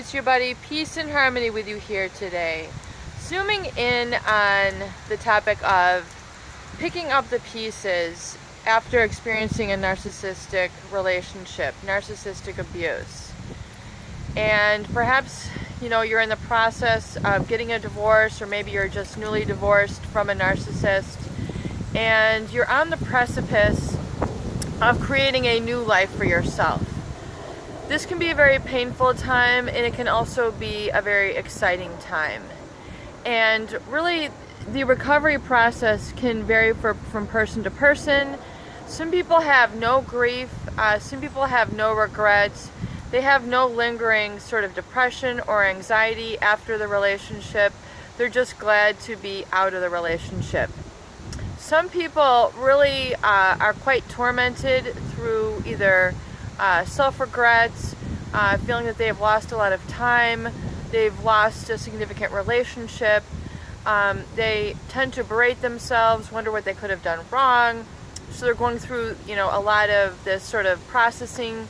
it's your buddy Peace and Harmony with you here today. Zooming in on the topic of picking up the pieces after experiencing a narcissistic relationship, narcissistic abuse. And perhaps, you're in the process of getting a divorce, or maybe you're just newly divorced from a narcissist, and you're on the precipice of creating a new life for yourself. This can be a very painful time, and it can also be a very exciting time. And really, the recovery process can vary from person to person. Some people have no grief, some people have no regrets, they have no lingering sort of depression or anxiety after the relationship. They're just glad to be out of the relationship. Some people really are quite tormented through either self-regrets, feeling that they've lost a lot of time, they've lost a significant relationship, they tend to berate themselves, wonder what they could have done wrong, so they're going through, a lot of this sort of processing,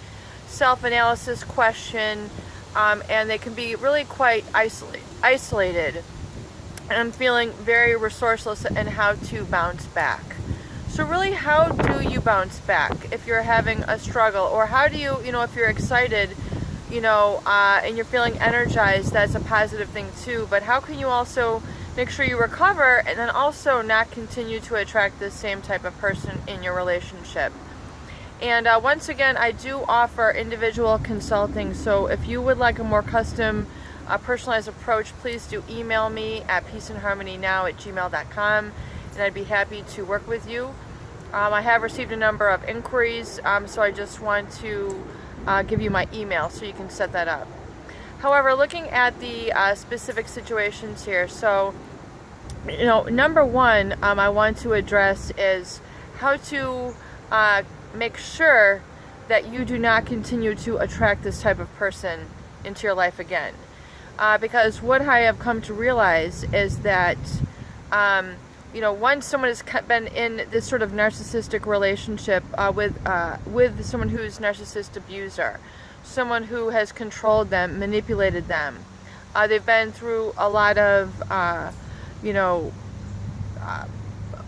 self-analysis question, and they can be really quite isolated and feeling very resourceless in how to bounce back. So really, how do you bounce back if you're having a struggle? Or how do you, if you're excited, and you're feeling energized, that's a positive thing too. But how can you also make sure you recover and then also not continue to attract the same type of person in your relationship? And once again, I do offer individual consulting. So if you would like a more custom, personalized approach, please do email me at peaceandharmonynow@gmail.com. And I'd be happy to work with you. I have received a number of inquiries, so I just want to give you my email so you can set that up. However, looking at the specific situations here, so, number one I want to address is how to make sure that you do not continue to attract this type of person into your life again. Because what I have come to realize is that once someone has been in this sort of narcissistic relationship with someone who's narcissist abuser, someone who has controlled them, manipulated them, they've been through a lot of,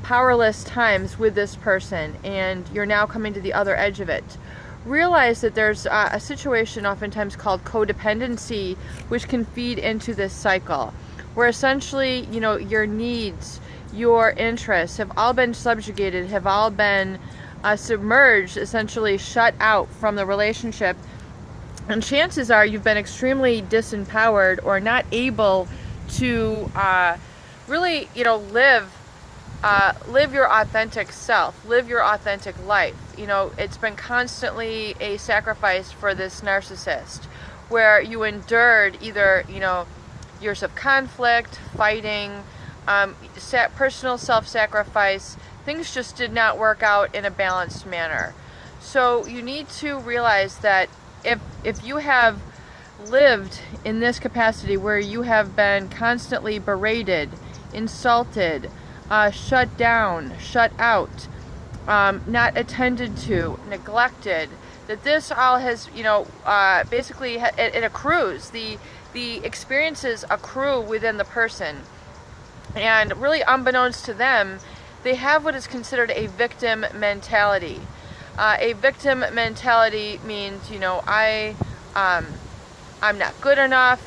powerless times with this person, and you're now coming to the other edge of it. Realize that there's a situation oftentimes called codependency, which can feed into this cycle, where essentially, your needs, your interests have all been subjugated, have all been submerged, essentially shut out from the relationship. And chances are you've been extremely disempowered or not able to really, live your authentic self, live your authentic life. It's been constantly a sacrifice for this narcissist, where you endured either, years of conflict, fighting, personal self-sacrifice. Things just did not work out in a balanced manner. So you need to realize that if you have lived in this capacity where you have been constantly berated, insulted, shut down, shut out, not attended to, neglected, that this all has, basically it accrues. The experiences accrue within the person. And really, unbeknownst to them, they have what is considered a victim mentality. A victim mentality means, I'm not good enough,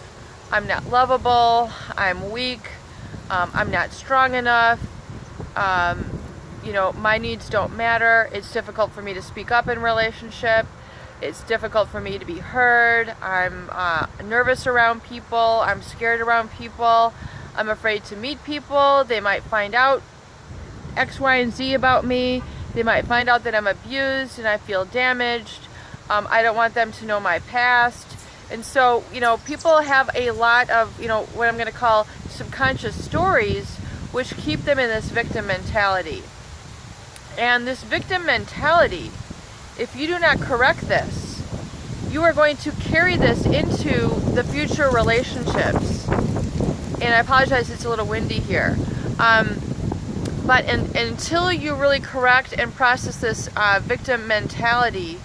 I'm not lovable, I'm weak, I'm not strong enough, my needs don't matter, it's difficult for me to speak up in relationship, it's difficult for me to be heard, I'm nervous around people, I'm scared around people, I'm afraid to meet people, they might find out X, Y, and Z about me, they might find out that I'm abused and I feel damaged, I don't want them to know my past. And so, people have a lot of, what I'm going to call subconscious stories, which keep them in this victim mentality. And this victim mentality, if you do not correct this, you are going to carry this into the future relationships. And I apologize, it's a little windy here. But until you really correct and process this victim mentality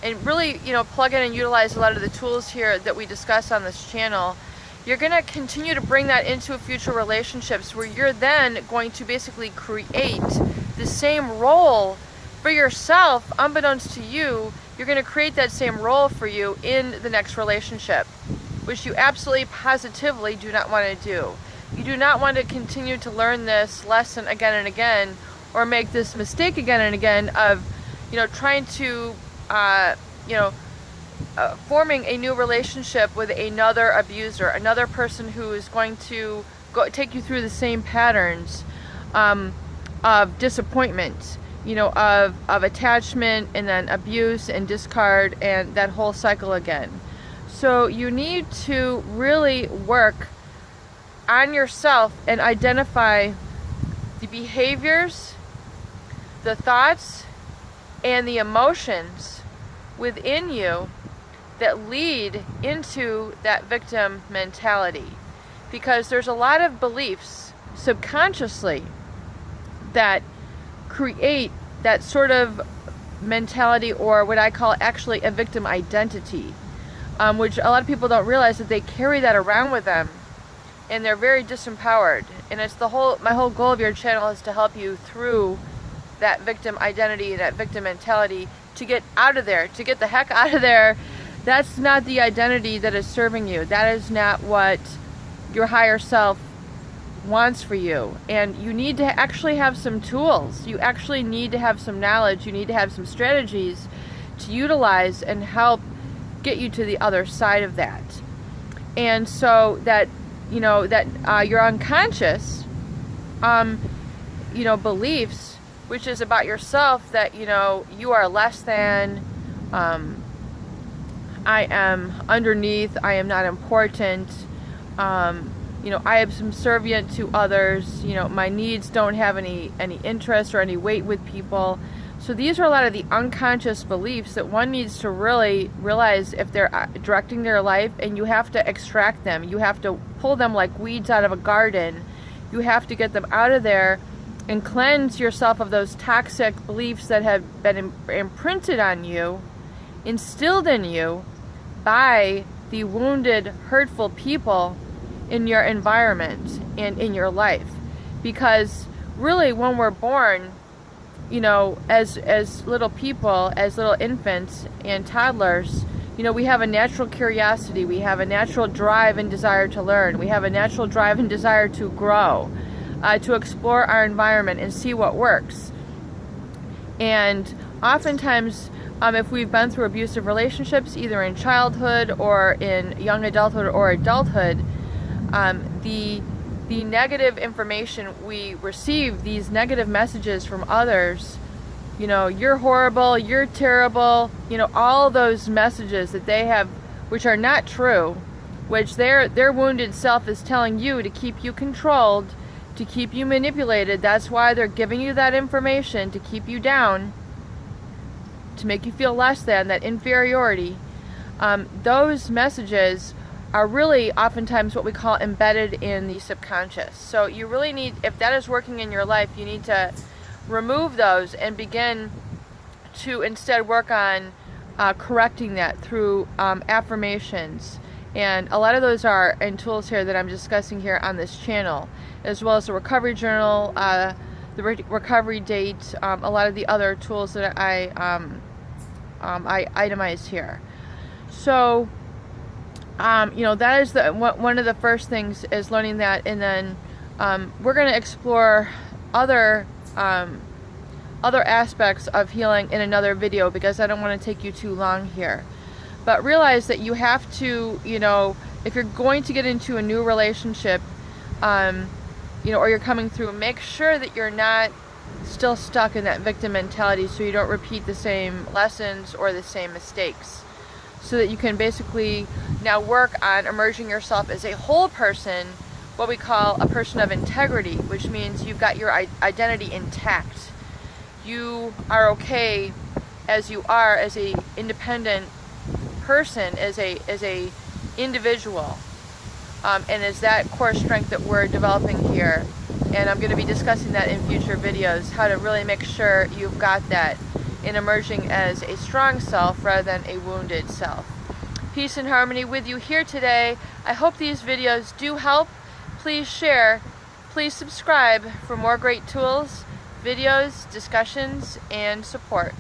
and really, plug in and utilize a lot of the tools here that we discuss on this channel, you're going to continue to bring that into future relationships, where you're then going to basically create the same role for yourself. Unbeknownst to you, you're going to create that same role for you in the next relationship, which you absolutely positively do not want to do. You do not want to continue to learn this lesson again and again, or make this mistake again and again of, trying to, forming a new relationship with another abuser, another person who is going to take you through the same patterns of disappointment, of attachment, and then abuse and discard, and that whole cycle again. So you need to really work on yourself and identify the behaviors, the thoughts, and the emotions within you that lead into that victim mentality. Because there's a lot of beliefs subconsciously that create that sort of mentality, or what I call actually a victim identity, which a lot of people don't realize that they carry that around with them, and they're very disempowered. And it's my whole goal of your channel is to help you through that victim identity, that victim mentality, to get out of there, to get the heck out of there. That's not the identity that is serving you. That is not what your higher self wants for you. And you need to actually have some tools. You actually need to have some knowledge. You need to have some strategies to utilize and help get you to the other side of that. And so that, your unconscious, beliefs, which is about yourself, that, you are less than, I am underneath, I am not important, I am subservient to others, my needs don't have any interest or any weight with people. So these are a lot of the unconscious beliefs that one needs to really realize if they're directing their life, and you have to extract them. You have to pull them like weeds out of a garden. You have to get them out of there and cleanse yourself of those toxic beliefs that have been imprinted on you, instilled in you by the wounded, hurtful people in your environment and in your life. Because really, when we're born, as little people, as little infants and toddlers, we have a natural curiosity, we have a natural drive and desire to learn, we have a natural drive and desire to grow, to explore our environment and see what works. And oftentimes, if we've been through abusive relationships, either in childhood or in young adulthood or adulthood, the negative information we receive, these negative messages from others, you're horrible, you're terrible, all those messages that they have, which are not true, which their wounded self is telling you to keep you controlled, to keep you manipulated. That's why they're giving you that information, to keep you down, to make you feel less than, that inferiority. Those messages are really oftentimes what we call embedded in the subconscious. So you really need, if that is working in your life, you need to remove those and begin to instead work on correcting that through affirmations. And a lot of those are in tools here that I'm discussing here on this channel, as well as the recovery journal, the recovery date, a lot of the other tools that I itemize here. So that is one of the first things, is learning that, and then we're going to explore other aspects of healing in another video, because I don't want to take you too long here. But realize that you have to, if you're going to get into a new relationship, or you're coming through, make sure that you're not still stuck in that victim mentality, so you don't repeat the same lessons or the same mistakes, so that you can basically now work on emerging yourself as a whole person, what we call a person of integrity, which means you've got your identity intact. You are okay as you are, as a independent person, as a individual, and is that core strength that we're developing here. And I'm going to be discussing that in future videos, how to really make sure you've got that. in emerging as a strong self rather than a wounded self. Peace and harmony with you here today. I hope these videos do help. Please share. Please subscribe for more great tools, videos, discussions, and support.